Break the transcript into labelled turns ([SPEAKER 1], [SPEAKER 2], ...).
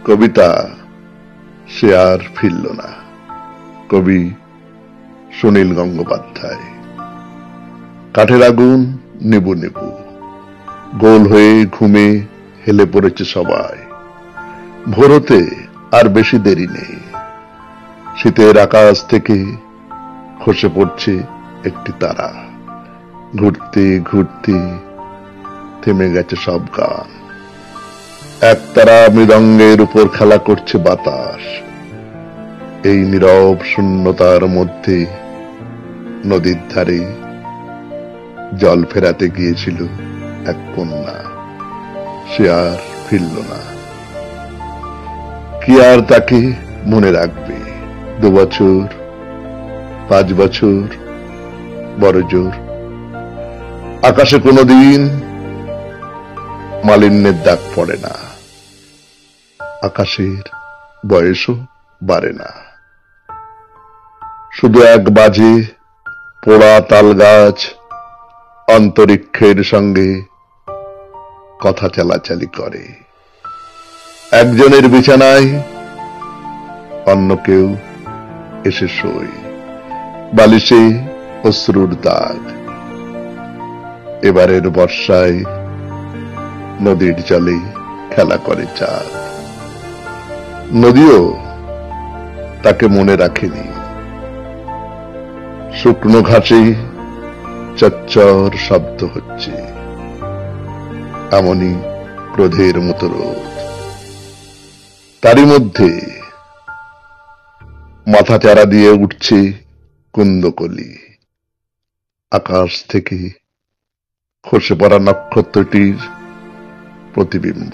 [SPEAKER 1] কবিতা সে আর ফিরল না। কবি সুনীল গঙ্গোপাধ্যায়। কাঠের আগুন নিবু নিবু, গোল হয়ে ঘুমে হেলে পড়েছে সবাই। ভোর হতে আর বেশি দেরি নেই। শীতের আকাশ থেকে খসে পড়ছে একটি তারা। ঘুরতে ঘুরতে থেমে গেছে সব গান। একতারা মৃদঙ্গের উপর খেলা করছে বাতাস। এই নীরব শূন্যতার মধ্যে নদীর ধারে জল ফেরাতে গিয়েছিল এক কন্যা। সে আর ফিরল না। কি আর তাকে মনে রাখবে? 2 বছর, 5 বছর, বড় জোর। আকাশে কোনোদিন মালিন্যের দাগ পড়ে না। আকাশের বয়সও বাড়ে না। শুধু এক বাজে পোড়া তাল গাছ অন্তরিক্ষের সঙ্গে কথা চালাচালি করে। একজনের বিছানায় অন্য কেউ এসে শোয়। বালিশে অশ্রুর দাগ। এবারের বর্ষায় নদীর জলে খেলা করে চাঁদ। নদীও তাকে মনে রাখেনি। শুকনো ঘাসে চচ্চর শব্দ হচ্ছে। এমনই ক্রোধের মতো রোদ। তারই মধ্যে মাথা চারা দিয়ে উঠছে কুন্দকলি। আকাশ থেকে খসে পড়া নক্ষত্রটির প্রতিবিম্ব।